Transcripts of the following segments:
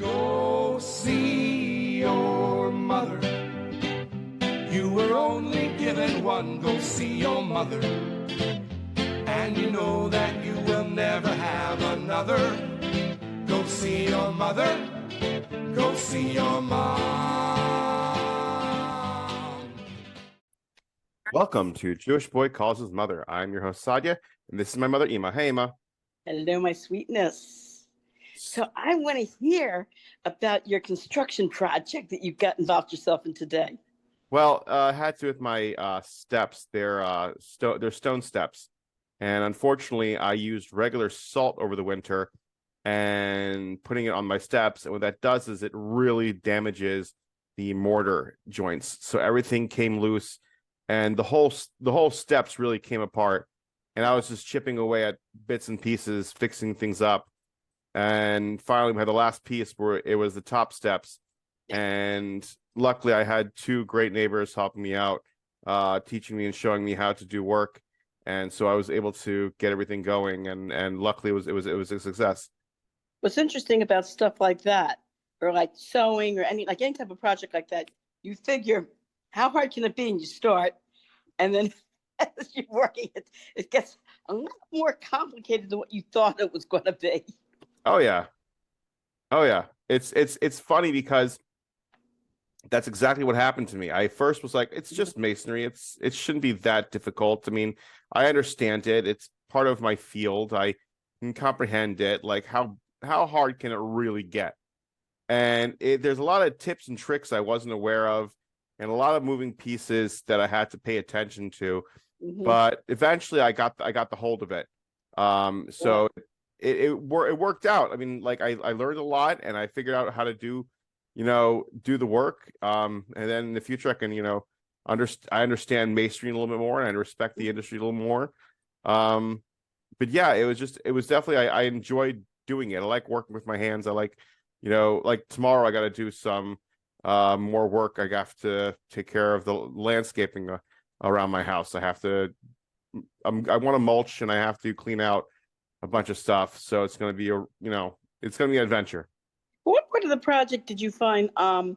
Go see your mother. You were only given one. Go see your mother. And you know that you will never have another. Go see your mother. Go see your mom. Welcome to Jewish Boy Calls His Mother. I'm your host, Sadia, and this is my mother, Ima. Hey, Ima. Hello, my sweetness. So I want to hear about your construction project that you got involved yourself in today. Well, it had to do with my steps. They're stone steps. And unfortunately, I used regular salt over the winter and putting it on my steps. And what that does is it really damages the mortar joints. So everything came loose and the whole steps really came apart. And I was just chipping away at bits and pieces, fixing things up. And finally, we had the last piece where it was the top steps. And luckily, I had two great neighbors helping me out, teaching me and showing me how to do work. And so I was able to get everything going. And luckily, it was a success. What's interesting about stuff like that, or like sewing, or any type of project like that, you figure how hard can it be, and you start, and then as you're working, it gets a lot more complicated than what you thought it was going to be. Oh yeah. It's funny because that's exactly what happened to me. I first was like, it's just masonry. It shouldn't be that difficult. I mean, I understand it. It's part of my field. I can comprehend it. Like how hard can it really get? And there's a lot of tips and tricks I wasn't aware of, and a lot of moving pieces that I had to pay attention to. Mm-hmm. But eventually, I got the hold of it. So it worked out. I mean, like I learned a lot, and I figured out how to do the work. And then in the future, I can I understand masonry a little bit more, and I respect the industry a little more. But yeah, it was definitely I enjoyed doing it. I like working with my hands. I like like tomorrow I got to do some more work. I have to take care of the landscaping around my house. I want to mulch, and I have to clean out a bunch of stuff. So it's going to be it's going to be an adventure. What part of the project did you find, was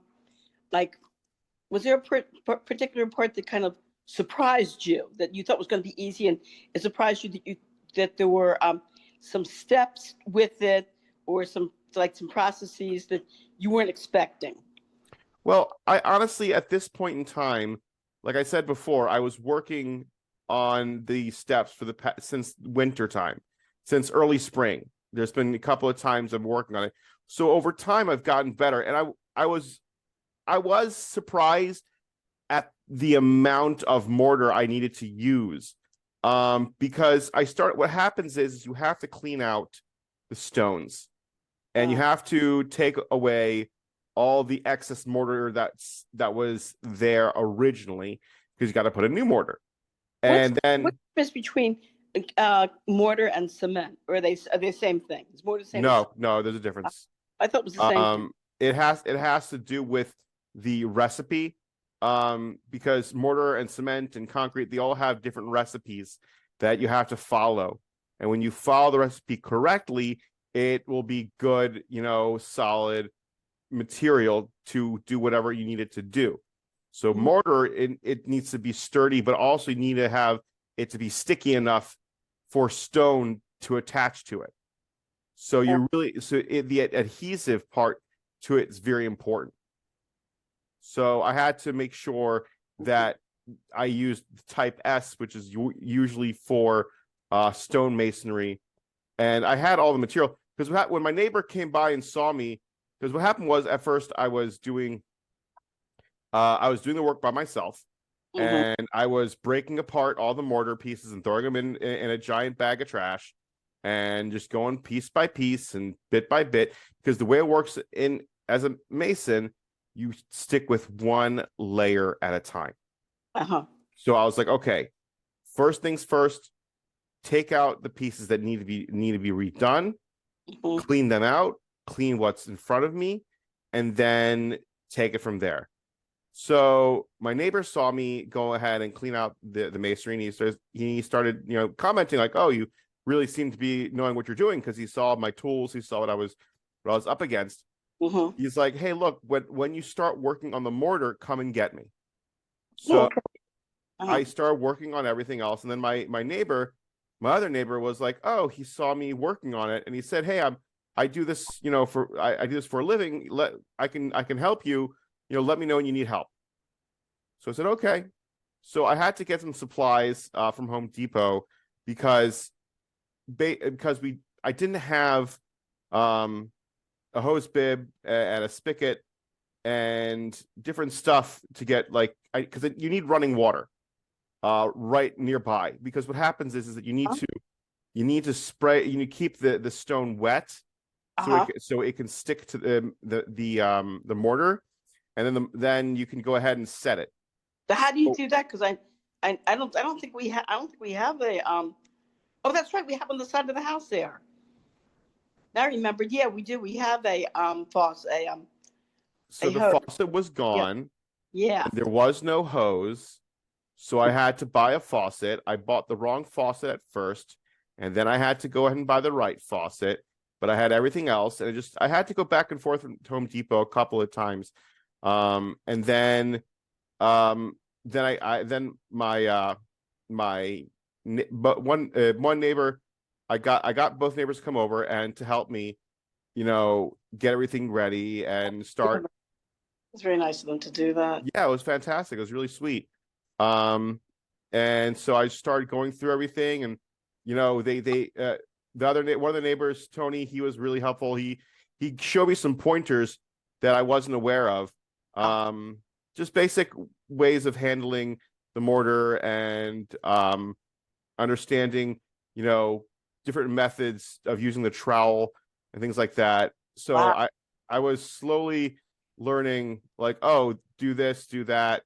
there a particular part that kind of surprised you, that you thought was going to be easy, and it surprised you that there were some steps with it, or some processes that you weren't expecting? Well, I honestly, at this point in time, like I said before, I was working on the steps since winter time, since early spring. There's been a couple of times I'm working on it. So over time, I've gotten better. And I was surprised at the amount of mortar I needed to use. Because what happens is you have to clean out the stones, and you have to take away all the excess mortar that was there originally, because you got to put a new mortar. And then what's the difference between mortar and cement? Or are they the same thing? Is mortar the same? No, there's a difference. I thought it was the same thing. It has to do with the recipe, because mortar and cement and concrete, they all have different recipes that you have to follow. And when you follow the recipe correctly, it will be good, solid material to do whatever you need it to do. So mortar, it needs to be sturdy, but also you need to have it to be sticky enough for stone to attach to it. So the adhesive part to it is very important. So I had to make sure that I used type S, which is usually for stone masonry, and I had all the material, because when my neighbor came by and saw me, because what happened was, at first I was doing the work by myself, and I was breaking apart all the mortar pieces and throwing them in a giant bag of trash, and just going piece by piece and bit by bit, because the way it works as a mason, you stick with one layer at a time. So I was like, okay, first things first, take out the pieces that need to be redone, clean them out, clean what's in front of me, and then take it from there. So my neighbor saw me go ahead and clean out the masonry, and he started commenting like, oh, you really seem to be knowing what you're doing, because he saw my tools, he saw what I was up against. Mhm. He's like, hey, look, when you start working on the mortar, come and get me. Oh, So okay. Uh-huh. I started working on everything else, and then my other neighbor was like, oh, he saw me working on it, and he said, hey, I do this, I do this for a living. I can help you. Let me know when you need help. So I said, okay. So I had to get some supplies from Home Depot because I didn't have um, a hose bib and a spigot and different stuff to get because you need running water right nearby, because what happens is that you need to spray, you need to keep the stone wet Uh-huh. so it can stick to the mortar, and then you can go ahead and set it. So how do you Oh, do that? Because I don't think we have a oh, that's right, we have on the side of the house there. Now I remembered. Yeah, we do. We have so a the hose. faucet was Yeah. gone, Yeah. and there was no hose. So I had to buy a faucet. I bought the wrong faucet at first, and then I had to go ahead and buy the right faucet. But I had everything else, and I had to go back and forth to Home Depot a couple of times. And um, then then my but one neighbor, I got both neighbors to come over and to help me, get everything ready and start. It's very nice of them to do that. Yeah, it was fantastic. It was really sweet. Um, and so I started going through everything, and one of the neighbors, Tony, he was really helpful. He showed me some pointers that I wasn't aware of. Um, just basic ways of handling the mortar and understanding, different methods of using the trowel and things like that. So Wow. I was slowly learning, like, oh, do this, do that.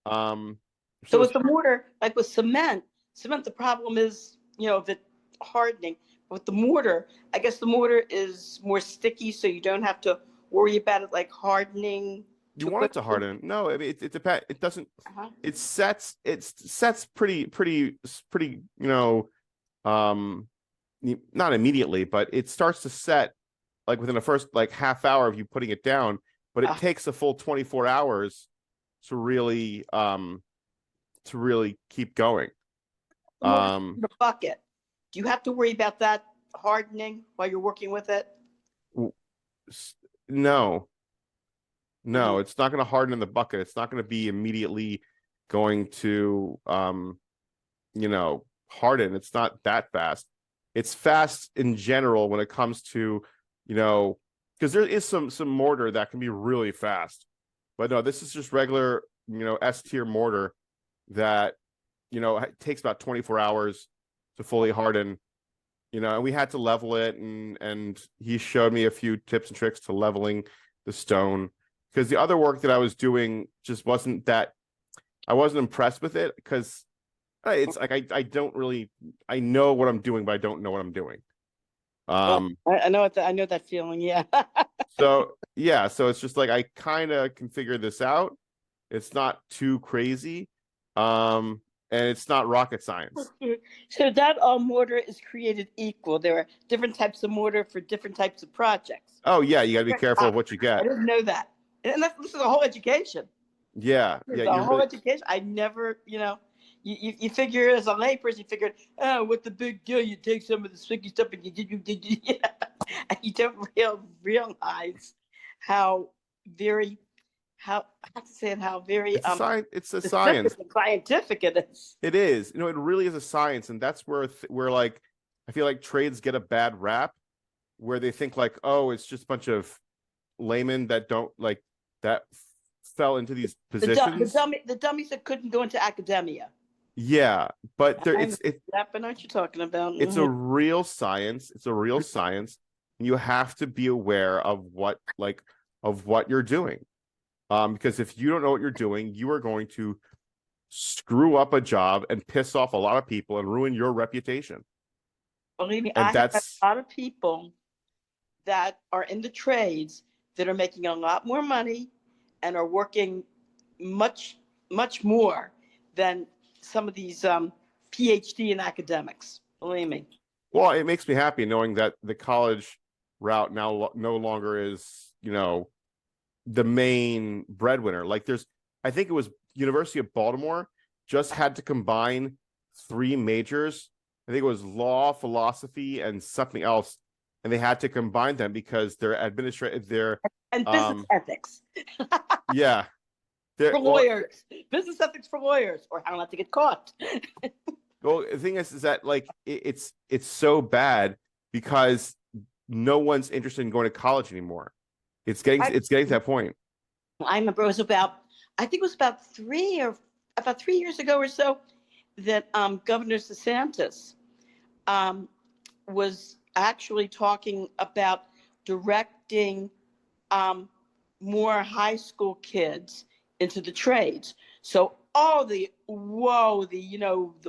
So So with the mortar, like with cement, the problem is, the hardening. With the mortar, I guess the mortar is more sticky, so you don't have to worry about it like hardening you too want it to quickly. harden. No, I mean, it depends. It doesn't. Uh-huh. It sets pretty. Um, not immediately, but it starts to set like within the first like half hour of you putting it down. But it Uh, takes a full 24 hours to really keep going. the mortar Um, in the bucket. Do you have to worry about that hardening while you're working with it? no, Hmm. no, it's not going to harden in the bucket. It's not going to be immediately going to harden. It's not that fast. It's fast in general when it comes to, because there is some mortar that can be really fast. But no, this is just regular, S tier mortar that, takes about 24 hours to fully harden, and we had to level it, and he showed me a few tips and tricks to leveling the stone, because the other work that I was doing just wasn't that. I wasn't impressed with it, because it's like I don't really, I know what I'm doing, but I don't know what I'm doing. Well, Um, I I know that feeling. Yeah. so yeah, so it's just like I kind of can figure this out. It's not too crazy. Um, and it's not rocket science. So that mortar is created equal. There are different types of mortar for different types of projects. Oh yeah, you got to be careful of Ah, what you I get. didn't know that. And this is a whole education. Yeah, yeah, It's a you whole really. education. I never, you figure as a layperson, you figure, oh, what the big deal? You take some of the sticky stuff and and you don't realize how very, how, I have to say it, how very It's a science. It's a specific science. and scientific it is. It is. It really is a science, and that's where like I feel like trades get a bad rap, where they think like, oh, it's just a bunch of laymen that don't like that fell into these positions. The dummies that couldn't go into academia. Yeah, but there I know it's that, but know what you're talking about. it's a real science. It's a real science. You have to be aware of what you're doing. Because if you don't know what you're doing, you are going to screw up a job and piss off a lot of people and ruin your reputation. Believe me, And I have a that's lot of people that are in the trades that are making a lot more money and are working much, much more than some of these PhD in academics. Believe me. well, it makes me happy knowing that the college route now no longer is the main breadwinner. Like I think it was University of Baltimore just had to combine 3 majors. I think it was law, philosophy, and something else, and they had to combine them because their And business ethics yeah, for lawyers, business ethics for lawyers, or how not to get caught. well, the thing is that like it's so bad because no one's interested in going to college anymore. It's getting to that point. I remember it was I think it was about 3 years ago or so that Governor DeSantis was actually talking about directing more high school kids into the trades. So all the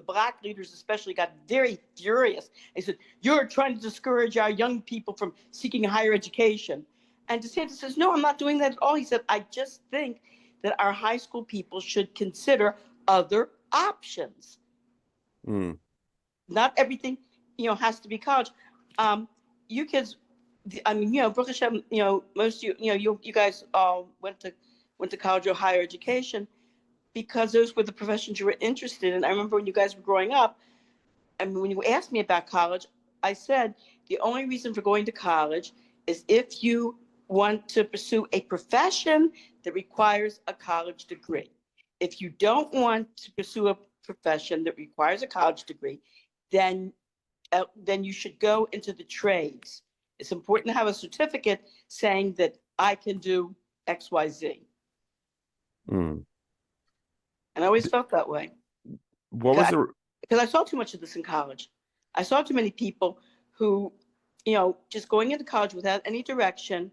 black leaders especially got very furious. They said, "You're trying to discourage our young people from seeking higher education." And DeSantis says, "No, I'm not doing that at all." He said, "I just think that our high school people should consider other options. Mm. Not everything, has to be college. You kids, I mean, Baruch Hashem, most of you guys all went to college or higher education because those were the professions you were interested in. I remember when you guys were growing up, and when you asked me about college, I said the only reason for going to college is if you want to pursue a profession that requires a college degree. If you don't want to pursue a profession that requires a college degree, then you should go into the trades. It's important to have a certificate saying that I can do X, Y, Z." Mm. And I always felt that way. What was Because I saw too much of this in college. I saw too many people who, just going into college without any direction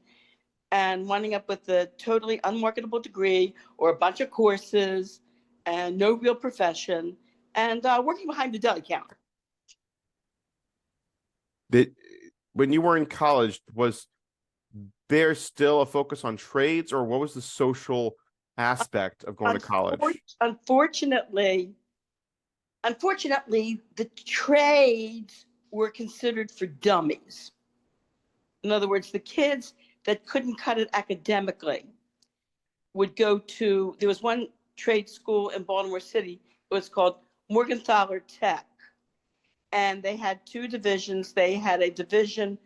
and winding up with a totally unmarketable degree or a bunch of courses and no real profession and working behind the deli counter. when you were in college, was there still a focus on trades, or what was the social aspect of going to college? Unfortunately, the trades were considered for dummies. In other words, the kids that couldn't cut it academically would go to, there was one trade school in Baltimore City, it was called Morgenthaler Tech. And they had 2 divisions. They had a division,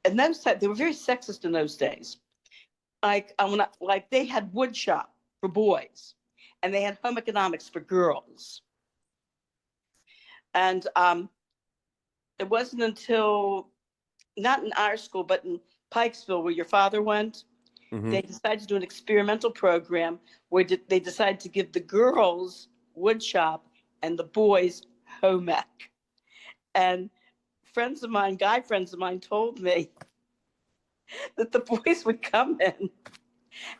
and they were very sexist in those days. Like they had wood shop for boys, and they had home economics for girls. And it wasn't until, not in our school, but in Pikesville, where your father went, Mm-hmm. they decided to do an experimental program where they decided to give the girls wood shop and the boys home ec. And guy friends of mine told me that the boys would come in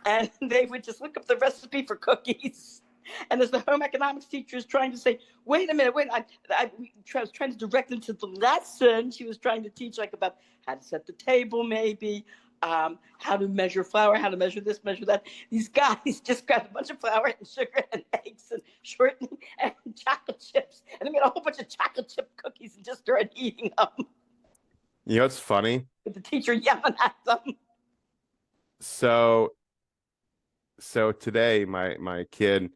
and they would just look up the recipe for cookies. And as the home economics teacher is trying to say, wait a minute, I was trying to direct them to the lesson. She was trying to teach like about how to set the table, maybe, how to measure flour, how to measure this, measure that. These guys just grabbed a bunch of flour and sugar and eggs and shortening and chocolate chips. And they made a whole bunch of chocolate chip cookies and just started eating them. You know, it's funny. With the teacher yelling at them. So today my kid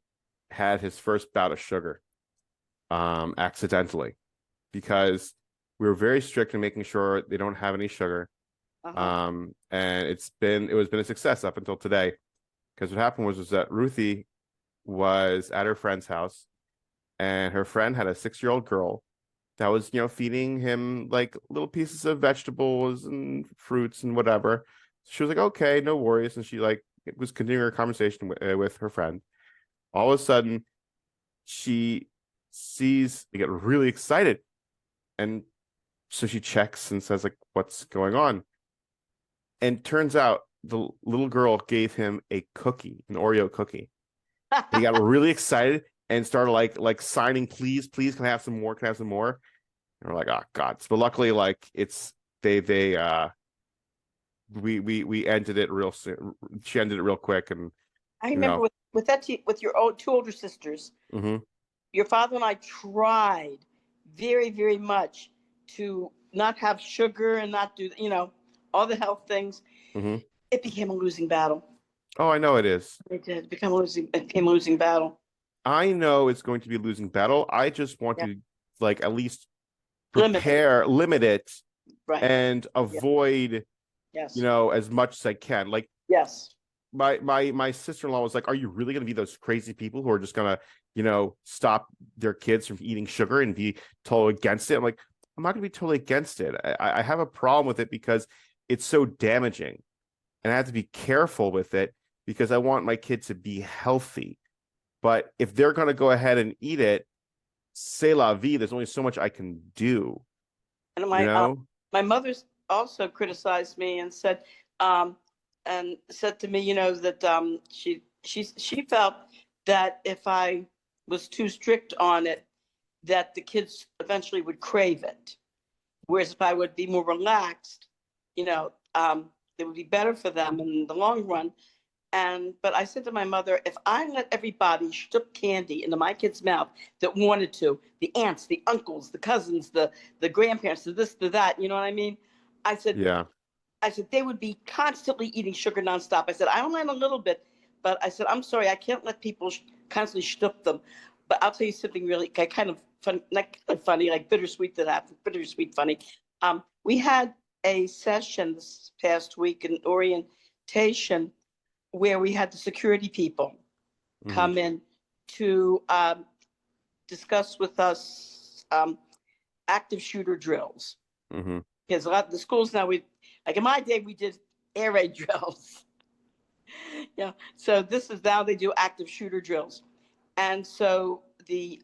had his first bout of sugar accidentally, because we were very strict in making sure they don't have any sugar. And it was been a success up until today, because what happened was that Ruthie was at her friend's house, and her friend had a 6-year-old girl that was feeding him like little pieces of vegetables and fruits and whatever. She was like, okay, no worries, and she like was continuing her conversation with her friend. All of a sudden, she sees they get really excited, and so she checks and says like, what's going on? And turns out the little girl gave him a cookie, an Oreo cookie. He got really excited and started like signing, please, can I have some more? Can I have some more? And we're like, oh God. But luckily, like we ended it real soon. She ended it real quick. And I remember with your 2 older sisters, mm-hmm. Your father and I tried very, very much to not have sugar and not do, all the health things. Mm-hmm. it became a losing battle. Oh, I know it is. It did it became a losing battle. I know it's going to be a losing battle. I just want Yeah. to like at least Limit it. limit it, Right. and Yeah. avoid, Yes. as much as I can. Like Yes. my sister-in-law was like, "Are you really going to be those crazy people who are just going to, stop their kids from eating sugar and be totally against it?" I'm like, I'm not going to be totally against it. I have a problem with it because it's so damaging, and I have to be careful with it because I want my kid to be healthy. But if they're going to go ahead and eat it, c'est la vie. There's only so much I can do, And you know? my mother's also criticized me and said to me, that she felt that if I was too strict on it, that the kids eventually would crave it. Whereas if I would be more relaxed, it would be better for them in the long run. But I said to my mother, if I let everybody stuff candy into my kid's mouth that wanted to, the aunts, the uncles, the cousins, the grandparents, the this, the that, you know what I mean? I said, Yeah. they would be constantly eating sugar nonstop. I said, I don't mind a little bit, but I said, I'm sorry, I can't let people constantly stuff them. But I'll tell you something really kind of fun, not kind of funny, like bittersweet that happened, bittersweet funny. We had a session this past week, an orientation, where we had the security people Mhm. come in to discuss with us active shooter drills. Mhm. Because a lot of the schools now, like in my day, we did air raid drills. Yeah. So this is now they do active shooter drills. And so the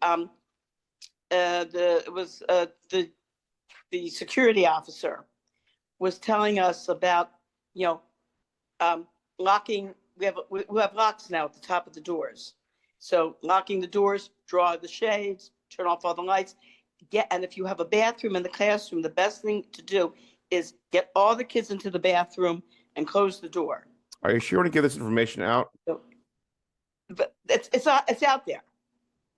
security officer was telling us about, you know, locking. We have locks now at the top of the doors. So locking the doors, draw the shades, turn off all the lights. And if you have a bathroom in the classroom, the best thing to do is get all the kids into the bathroom and close the door. Are you sure you want to give this information out? So, but it's out there.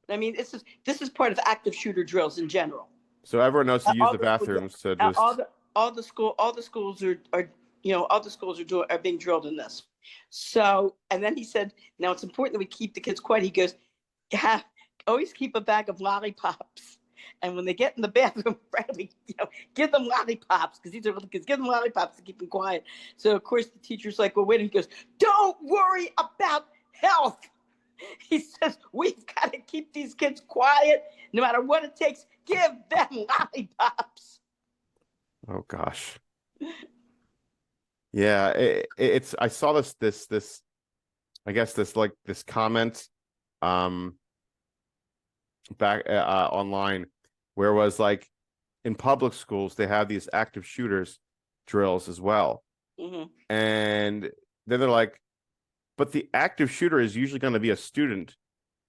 I mean, this is part of active shooter drills in general. So everyone knows to use All the the schools, bathrooms to all just. the all the schools are being drilled in this. So, and then he said, now it's important that we keep the kids quiet. He goes, yeah, always keep a bag of lollipops. And when they get in the bathroom, Bradley, give them lollipops because these are little kids. Give them lollipops to keep them quiet. So of course the teacher's like, well, wait. And he goes, don't worry about health. He says, we've got to keep these kids quiet no matter what it takes. Give them lollipops. Oh gosh. Yeah, it's. I saw this. I guess this comment, um, back online, where it was like, in public schools they have these active shooters drills as well, and then they're like, but the active shooter is usually going to be a student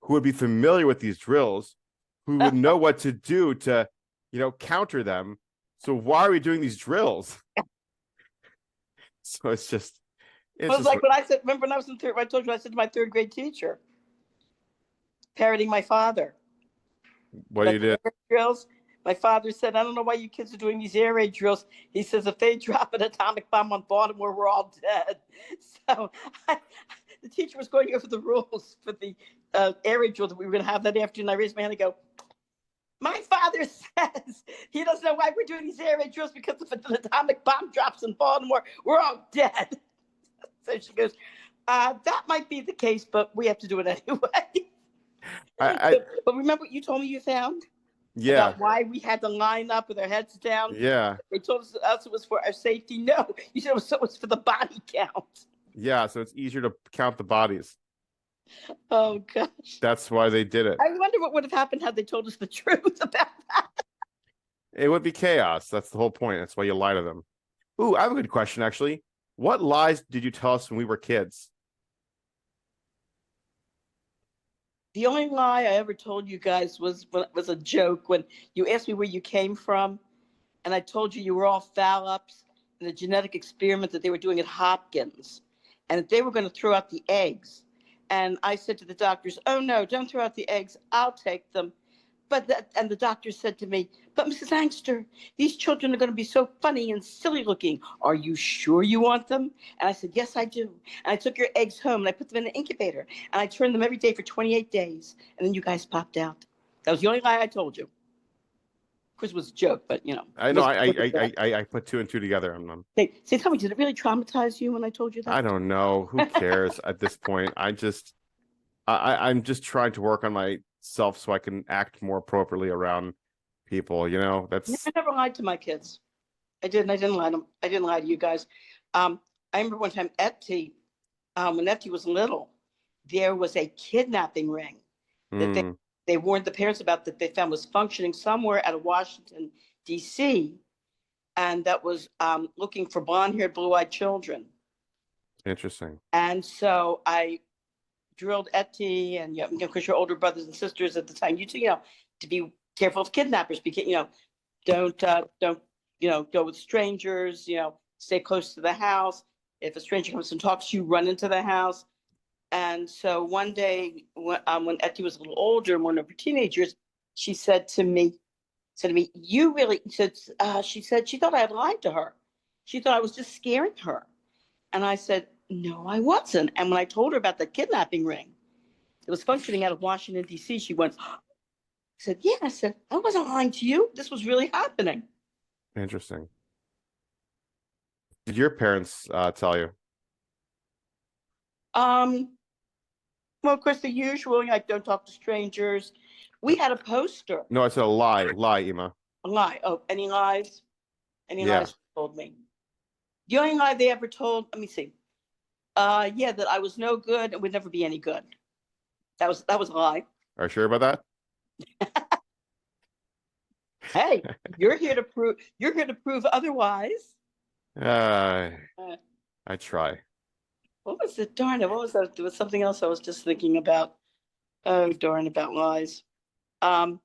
who would be familiar with these drills, who would know what to do to, counter them. So why are we doing these drills? So it's It was like when I said, remember when I was in third, I told you I said to my third grade teacher, parroting my father. What do you do? Drills. My father said, I don't know why you kids are doing these air raid drills. He says, if they drop an atomic bomb on Baltimore, we're all dead. So the teacher was going over the rules for the air raid drill that we were going to have that afternoon. I raised my hand and go, my father says he doesn't know why we're doing these air raid drills because if an atomic bomb drops in Baltimore, we're all dead. So she goes, that might be the case, but we have to do it anyway. But remember what you told me you found? Yeah. About why we had to line up with our heads down? Yeah. They told us it was for our safety. No, you said it was for the body count. Yeah, so it's easier to count the bodies. Oh, gosh. That's why they did it. I wonder what would have happened had they told us the truth about that. It would be chaos. That's the whole point. That's why you lie to them. Ooh, I have a good question, actually. What lies did you tell us when we were kids? The only lie I ever told you guys was a joke when you asked me where you came from, and I told you were all foul ups in the genetic experiment that they were doing at Hopkins, and that they were going to throw out the eggs. And I said to the doctors, oh, no, don't throw out the eggs. I'll take them. and the doctor said to me, but Mrs. Angster, these children are going to be so funny and silly looking. Are you sure you want them? And I said, yes, I do. And I took your eggs home and I put them in an incubator and I turned them every day for 28 days. And then you guys popped out. That was the only lie I told you. Of course, it was a joke, but I know. I put two and two together. Say, tell me, did it really traumatize you when I told you that? I don't know. Who cares at this point? I'm just trying to work on myself so I can act more appropriately around people. That's. I never lied to my kids. I didn't lie to them. I didn't lie to you guys. I remember one time when Etty was little, there was a kidnapping ring that they warned the parents about, that they found was functioning somewhere out of Washington, D.C., and that was looking for blonde-haired, blue-eyed children. Interesting. And so I drilled Etty and, because your older brothers and sisters at the time, you two, to be careful of kidnappers, because, don't go with strangers, stay close to the house. If a stranger comes and talks to you, run into the house. And so one day when Etty was a little older and one of her teenagers, she said to me, you really said, she said she thought I had lied to her. She thought I was just scaring her. And I said, no, I wasn't. And when I told her about the kidnapping ring, it was functioning out of Washington, D.C., she went, I said, yeah. I said, I wasn't lying to you. This was really happening. Interesting. Did your parents tell you? Well, of course, the usual, like, don't talk to strangers. We had a poster. No, I said a lie, Ima. A lie. Oh, any lies? Any Yeah. lies told me? The only lie they ever told, let me see. Yeah, that I was no good and would never be any good. That was a lie. Are you sure about that? Hey, you're here to prove otherwise. I try. What was it? Darn it. What was that? There was something else I was just thinking about. Oh, darn, about lies. I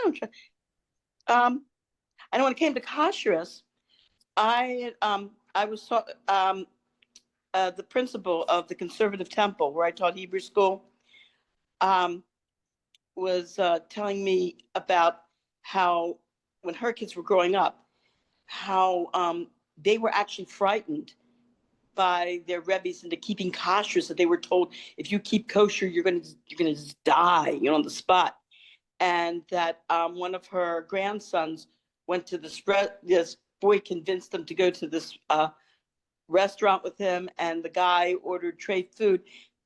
don't try. I know when it came to kashrus, I was the principal of the conservative temple where I taught Hebrew school, was telling me about how when her kids were growing up, how they were actually frightened by their rebbes into keeping kosher. So they were told, if you keep kosher, you're gonna just die, on the spot. And that one of her grandsons went to this boy convinced them to go to this restaurant with him, and the guy ordered tray food,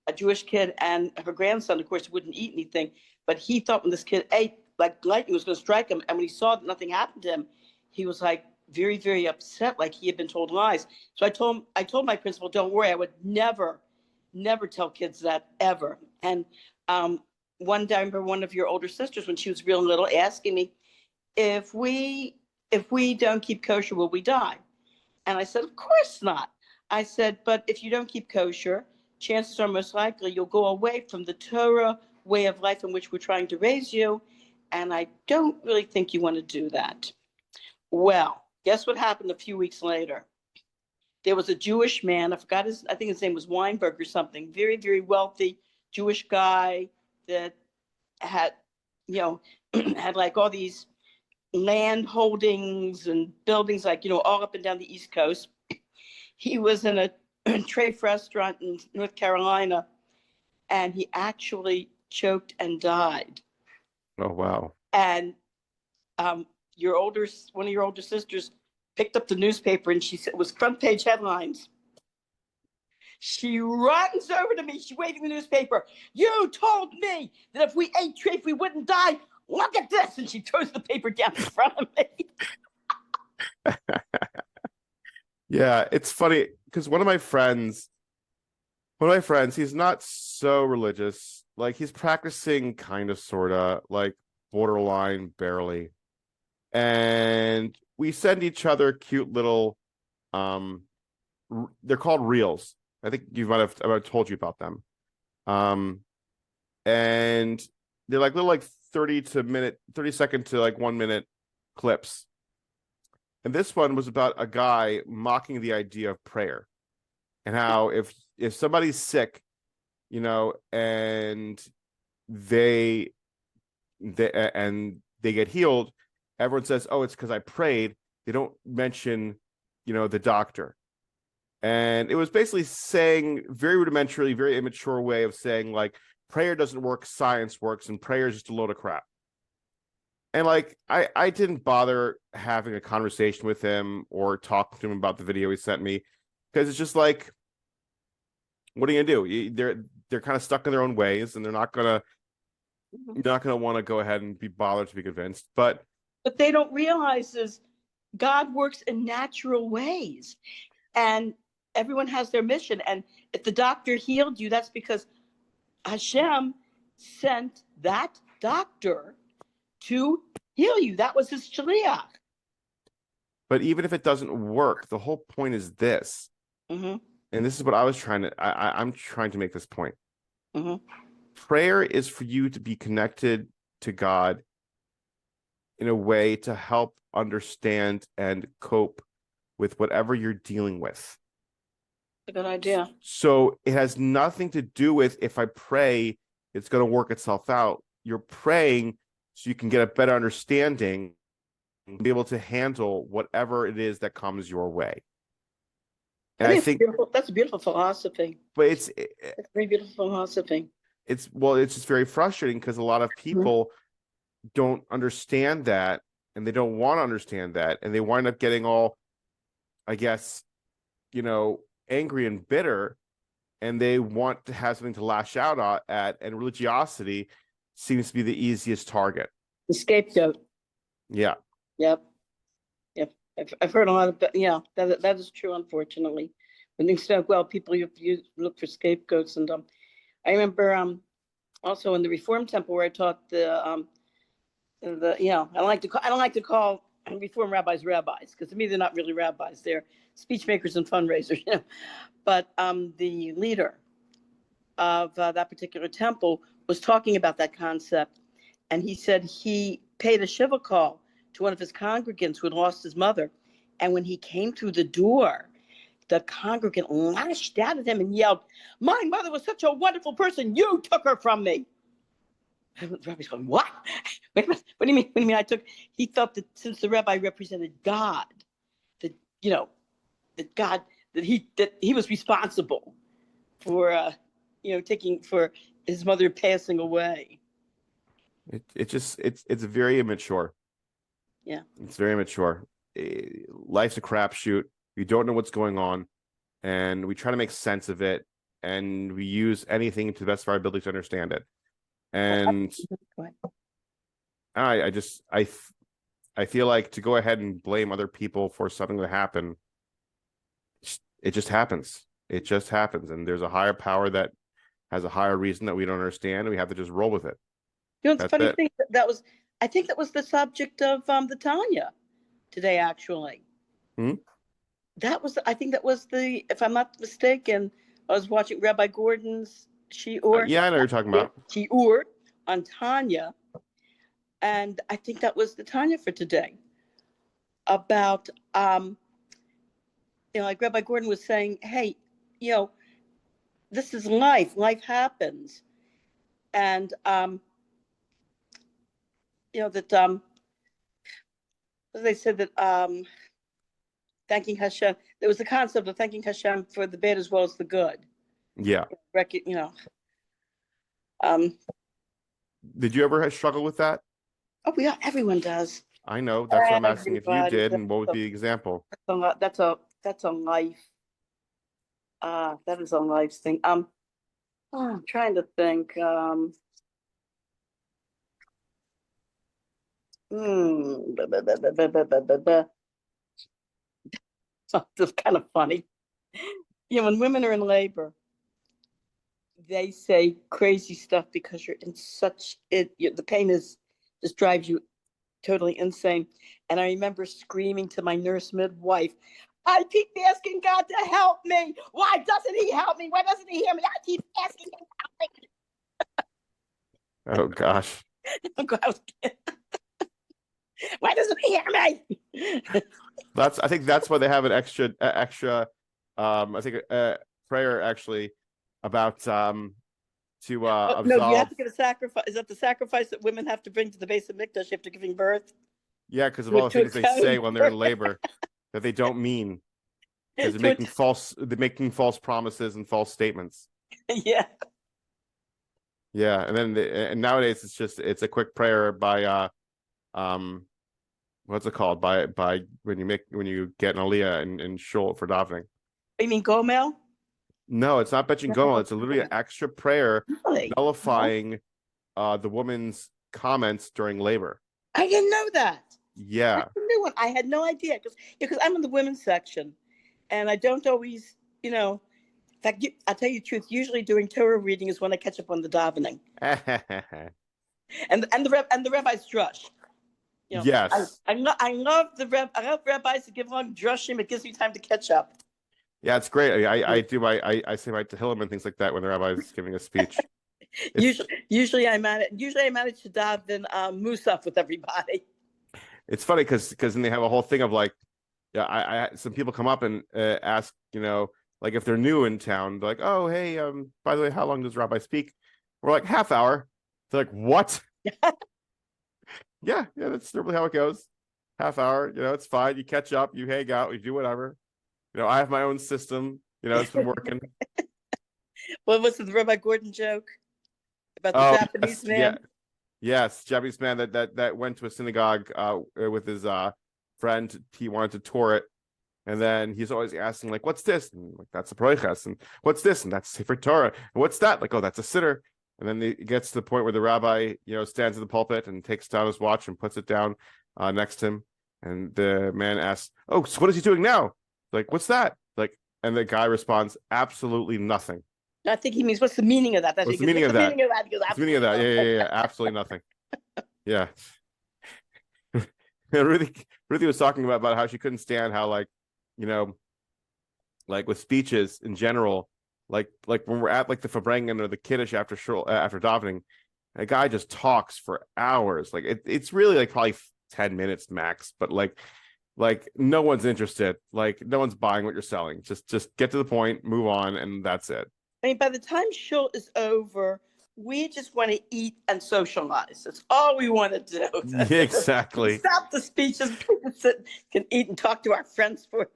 a Jewish kid, and her grandson, of course, wouldn't eat anything. But he thought when this kid ate, like lightning was going to strike him. And when he saw that nothing happened to him, he was like very, very upset, like he had been told lies. So I told my principal, don't worry, I would never tell kids that ever. And one day I remember one of your older sisters, when she was real little, asking me, if we don't keep kosher, will we die? And I said, of course not. I said, but if you don't keep kosher, chances are most likely you'll go away from the Torah way of life in which we're trying to raise you. And I don't really think you want to do that. Well, guess what happened a few weeks later? There was a Jewish man, I think his name was Weinberg or something, very, very wealthy Jewish guy that had, had like all these land holdings and buildings, like, all up and down the East Coast. He was in a Trafe restaurant in North Carolina, and he actually choked and died. Oh, wow. And one of your older sisters picked up the newspaper, and she said it was front page headlines. She runs over to me, she's waving the newspaper. You told me that if we ate Trafe, we wouldn't die. Look at this. And she throws the paper down in front of me. Yeah, it's funny because one of my friends, he's not so religious. Like, he's practicing kind of, sort of, like borderline, barely. And we send each other cute little, they're called reels. I think I might have told you about them. And they're like little, like 30 second to like 1 minute clips. And this one was about a guy mocking the idea of prayer, and how if somebody's sick, and they and they get healed, everyone says, oh, it's because I prayed. They don't mention, the doctor. And it was basically saying, very rudimentarily, very immature way of saying, like, prayer doesn't work, science works, and prayer is just a load of crap. And like, I didn't bother having a conversation with him or talking to him about the video he sent me, because it's just like, what are you gonna do? They're kind of stuck in their own ways, and they're not gonna want to go ahead and be bothered to be convinced. But they don't realize is God works in natural ways, and everyone has their mission. And if the doctor healed you, that's because Hashem sent that doctor to heal you. That was his shaliach. But even if it doesn't work, the whole point is this. Mm-hmm. And this is what I was I'm trying to make this point. Mm-hmm. Prayer is for you to be connected to God in a way to help understand and cope with whatever you're dealing with. A good idea. So it has nothing to do with, if I pray, it's going to work itself out. You're praying so you can get a better understanding and be able to handle whatever it is that comes your way. And I think that's a beautiful philosophy. But it's a very beautiful philosophy. It's just very frustrating because a lot of people don't understand that, and they don't want to understand that, and they wind up getting all, I guess, angry and bitter, and they want to have something to lash out at, and religiosity seems to be the easiest target. The scapegoat. Yeah. Yep. I've heard a lot of that is true, unfortunately. When things don't well, people you look for scapegoats. And I remember also in the Reform Temple where I taught I don't like to call Reform rabbis because to me they're not really rabbis, they're speech makers and fundraisers. But the leader of that particular temple was talking about that concept, and he said he paid a shiva call to one of his congregants who had lost his mother. And when he came through the door, the congregant lashed out at him and yelled, "My mother was such a wonderful person. You took her from me." And the rabbi's going, "What? Wait a minute. What do you mean? What do you mean I took?" He felt that since the rabbi represented God, that he was responsible for for his mother passing away. It's very immature. Yeah. It's very immature. Life's a crapshoot. We don't know what's going on, and we try to make sense of it, and we use anything to the best of our ability to understand it. And I feel like to go ahead and blame other people for something that happened, it just happens. It just happens, and there's a higher power that has a higher reason that we don't understand, and we have to just roll with it. The funny thing I think that was the subject of the Tanya today, actually. Hmm? I think that was if I'm not mistaken, I was watching Rabbi Gordon's shiur. Yeah, I know what you're talking about. Shiur on Tanya, and I think that was the Tanya for today. About like Rabbi Gordon was saying, hey, this is life. Life happens, and that they said that thanking Hashem. There was the concept of thanking Hashem for the bad as well as the good. Yeah. Did you ever struggle with that? Oh yeah, everyone does. I know. That's what I'm asking if you did, and what would be the example? That's a life. That is a life thing. I'm trying to think. It's kind of funny. When women are in labor, they say crazy stuff because you're in the pain just drives you totally insane. And I remember screaming to my nurse midwife, "I keep asking God to help me. Why doesn't he help me? Why doesn't he hear me? I keep asking him to help me." Oh gosh. Why doesn't he hear me? I think that's why they have an extra I think prayer actually about to Oh, no, you have absolve. to give a sacrifice. Is that the sacrifice that women have to bring to the base of Mikdash after giving birth? Yeah, because of all the To things they say atone when they're in labor that they don't mean, because to atone. they're making false promises and false statements. Yeah. Yeah, and then and nowadays it's a quick prayer by what's it called, by when you get an aliyah and shul for davening. You mean Gomel? No, it's not betching gomel. No. It's literally an extra prayer Really? nullifying the woman's comments during labor. I didn't know that. Yeah. That's a new one. I had no idea because I'm in the women's section, and I don't always, in fact, I'll tell you the truth. Usually, during Torah reading is when I catch up on the davening, and the rabbi's drush. Yes. I love I love rabbis to give long drushim. It gives me time to catch up. Yeah, it's great. I say my Tehillim and things like that when the rabbi is giving a speech. Usually I manage to daven Musaf with everybody. It's funny because then they have a whole thing of like, yeah, I some people come up and ask, like if they're new in town, they're like, oh hey, by the way, how long does rabbi speak? We're like half hour. They're like, what? Yeah, that's normally how it goes. Half hour, it's fine. You catch up, you hang out, you do whatever. I have my own system. It's been working. What was the Rabbi Gordon joke about the Oh, Japanese yes, man? yeah. Yes, Japanese man that went to a synagogue with his friend. He wanted to tour it, and then he's always asking like, "What's this?" And like, "That's a proiches." And "What's this?" And "That's Sefer Torah." And "What's that?" Like, "Oh, that's a sitter." And then it gets to the point where the rabbi, stands at the pulpit and takes down his watch and puts it down next to him. And the man asks, "Oh, so what is he doing now?" Like, "What's that?" Like, and the guy responds, "Absolutely nothing." I think he means, what's the meaning of that? What's the meaning of that? Meaning of that? He goes, What's the meaning of that? Yeah. Absolutely nothing. Yeah. Ruthie was talking about how she couldn't stand how like with speeches in general, like when we're at like the Fabrengen or the Kiddush after davening, a guy just talks for hours. Like it's really like probably 10 minutes max, but like no one's interested. Like no one's buying what you're selling. Just get to the point, move on, and that's it. I mean, by the time shul is over, we just want to eat and socialize. That's all we want to do. Yeah, exactly. Stop the speeches. We can eat and talk to our friends for.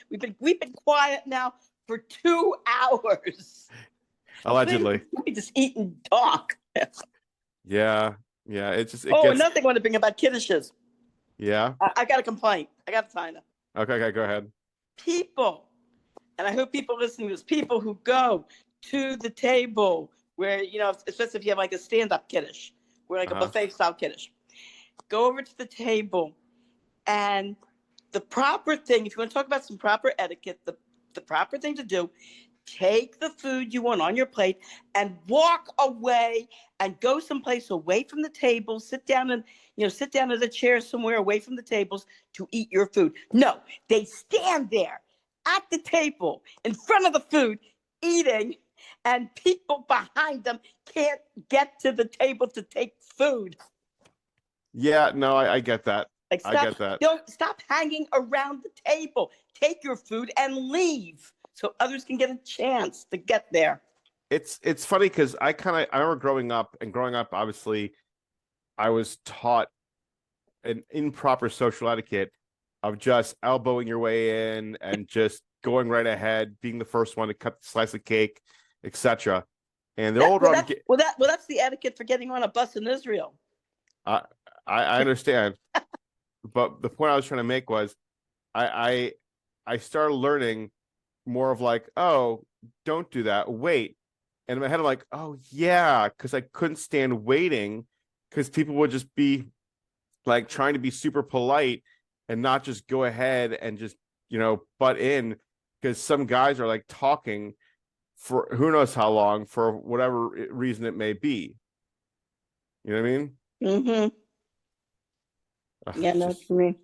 We've been quiet now for 2 hours. Allegedly. We just eat and talk. Yeah. It Another thing I want to bring about kiddushes. Yeah. I got a complaint. I got to find it. Okay, go ahead. People, and I hope people listening to this, people who go to the table where, especially if you have like a stand-up kiddush, where like a buffet style kiddush, go over to the table, and the proper thing, if you want to talk about some proper etiquette, the proper thing to do, take the food you want on your plate and walk away and go someplace away from the table, sit down at a chair somewhere away from the tables to eat your food. No, they stand there at the table in front of the food eating, and people behind them can't get to the table to take food. Yeah, no, I get that. I get that. Don't stop hanging around the table. Take your food and leave so others can get a chance to get there. It's funny because I remember growing up, obviously I was taught an improper social etiquette of just elbowing your way in and just going right ahead, being the first one to cut the slice of cake, etc. And that's the etiquette for getting on a bus in Israel. I understand, but the point I was trying to make was I started learning more of like, oh, don't do that, wait. And in my head I'm like, oh yeah, because I couldn't stand waiting because people would just be like trying to be super polite and not just go ahead and just butt in, because some guys are like talking for who knows how long for whatever reason it may be. You know what I mean? Mm-hmm. Yeah, no, what you mean.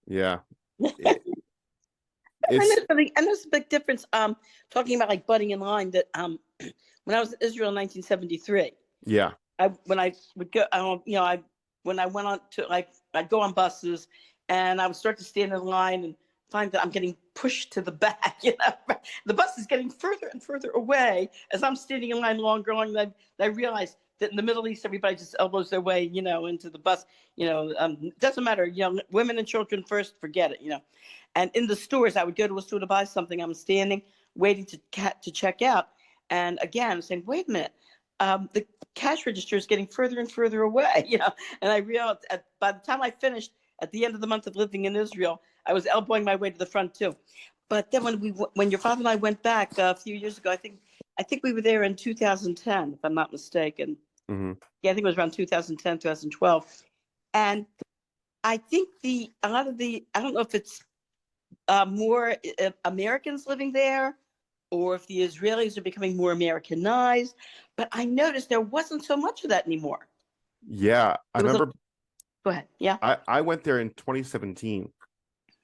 Yeah. And there's a big difference. Talking about like butting in line. That when I was in Israel in 1973. Yeah. When I would go, when I went on to I'd go on buses, and I would start to stand in line and find that I'm getting pushed to the back. You know, the bus is getting further and further away as I'm standing in line longer. And I realized that in the Middle East, everybody just elbows their way, you know, into the bus. You know, doesn't matter. You know, women and children first. Forget it. You know, and in the stores, I would go to a store to buy something. I'm standing waiting to check out, and again, I'm saying, wait a minute. The cash register is getting further and further away, you know. And I realized by the time I finished at the end of the month of living in Israel, I was elbowing my way to the front too. But then when your father and I went back a few years ago, I think we were there in 2010, if I'm not mistaken. Mm-hmm. Yeah, I think it was around 2010, 2012. And I think a lot of I don't know if it's more Americans living there or if the Israelis are becoming more Americanized. But I noticed there wasn't so much of that anymore. Yeah, I remember. Go ahead. Yeah. I went there in 2017,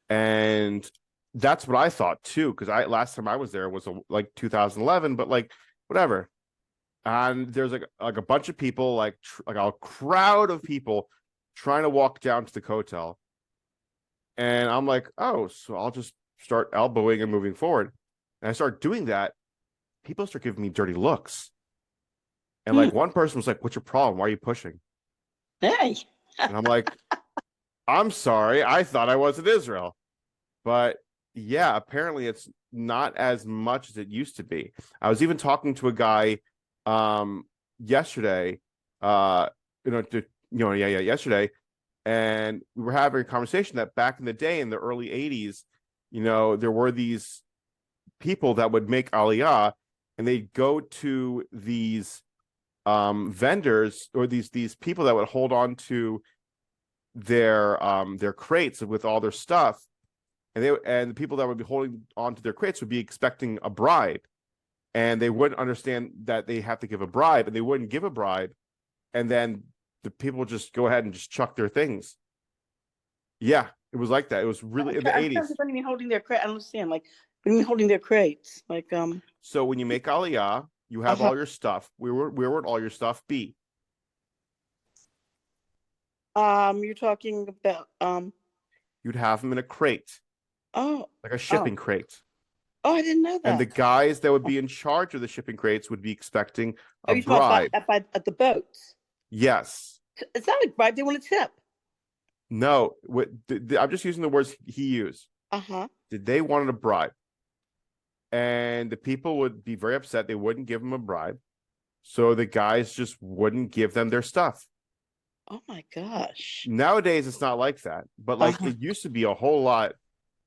and that's what I thought too. Because last time I was there was like 2011, but like whatever. And there's like a bunch of people, like a crowd of people trying to walk down to the hotel. And I'm like, oh, so I'll just start elbowing and moving forward. And I start doing that. People start giving me dirty looks. And like one person was like, what's your problem? Why are you pushing? Hey. And I'm like, I'm sorry. I thought I was in Israel. But yeah, apparently it's not as much as it used to be. I was even talking to a guy yesterday, yesterday. And we were having a conversation that back in the day, in the early 80s, you know, there were these people that would make aliyah, and they'd go to these vendors or these people that would hold on to their crates with all their stuff, and the people that would be holding on to their crates would be expecting a bribe, and they wouldn't understand that they have to give a bribe, and they wouldn't give a bribe, and then the people would just go ahead and just chuck their things. Yeah, it was like that. It was really in the 80s. What do you mean holding their crate? I don't understand. Like, what do you mean holding their crates? Like, So when you make aliyah, you have all your stuff. Where would all your stuff be? You're talking about You'd have them in a crate. Oh. Like a shipping crate. Oh, I didn't know that. And the guys that would be in charge of the shipping crates would be expecting a bribe. At the boats? Yes. It's not a bribe. They want a tip. No, I'm just using the words he used. Did they wanted a bribe? And the people would be very upset. They wouldn't give them a bribe. So the guys just wouldn't give them their stuff. Oh my gosh. Nowadays, it's not like that. But like it used to be a whole lot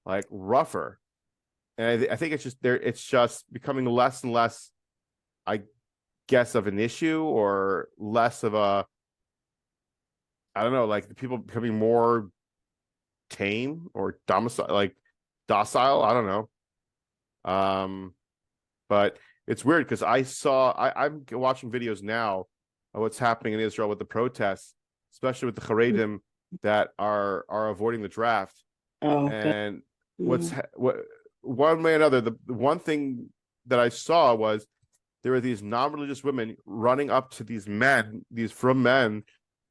like rougher. And I think it's just becoming less and less, I guess, of an issue, or less of a, I don't know, like the people becoming more tame or docile. I don't know. But it's weird because I'm watching videos now of what's happening in Israel with the protests, especially with the Haredim that are avoiding the draft. And one way or another, the one thing that I saw was there were these non-religious women running up to these frum men,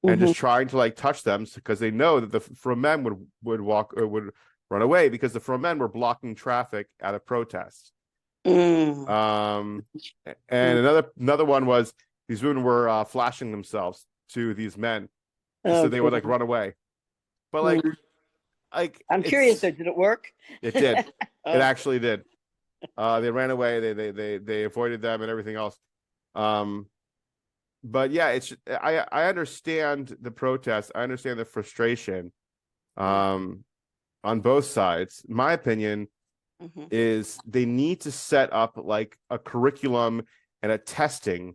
and just trying to like touch them because they know that the frum men would walk or would run away because the frum men were blocking traffic at a protest. And another one was these women were flashing themselves to these men, so they would like run away. But like I'm curious, did it work? It did. It actually did. They ran away. They avoided them and everything else. But yeah, I understand the protest. I understand the frustration on both sides. My opinion is they need to set up like a curriculum and a testing.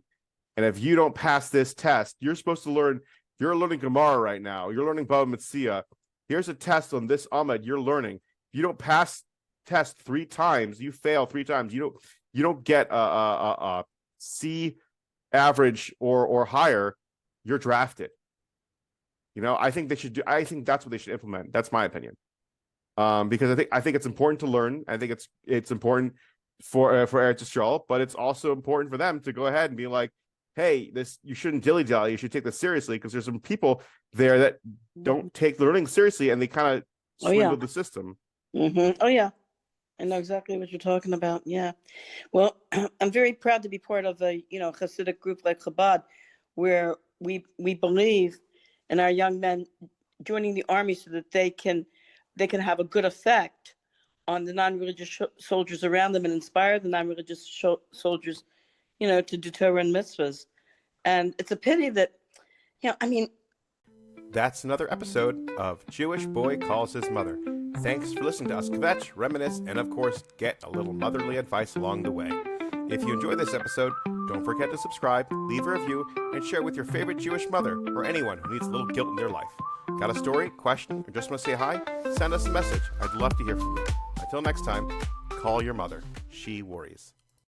And if you don't pass this test, you're supposed to learn. You're learning Gemara right now. You're learning Bava Metzia. Here's a test on this Amud. You're learning. If you don't pass test 3 times, you fail 3 times. You don't get a C average or higher. You're drafted. You know, I think that's what they should implement. That's my opinion. Because I think it's important to learn. I think it's important for Eretz Yisrael, but it's also important for them to go ahead and be like, hey, you shouldn't dilly-dally. You should take this seriously, because there's some people there that don't take learning seriously, and they kind of swindle the system. Oh yeah. I know exactly what you're talking about. Yeah. Well, I'm very proud to be part of a, Hasidic group like Chabad, where we believe in our young men joining the army so that they can have a good effect on the non-religious soldiers around them and inspire the non-religious soldiers, to do Torah and mitzvahs. And it's a pity that, I mean, That's another episode of Jewish Boy Calls His Mother. Thanks for listening to us kvetch, reminisce, and of course, get a little motherly advice along the way. If you enjoyed this episode, don't forget to subscribe, leave a review, and share with your favorite Jewish mother or anyone who needs a little guilt in their life. Got a story, question, or just want to say hi? Send us a message. I'd love to hear from you. Until next time, call your mother. She worries.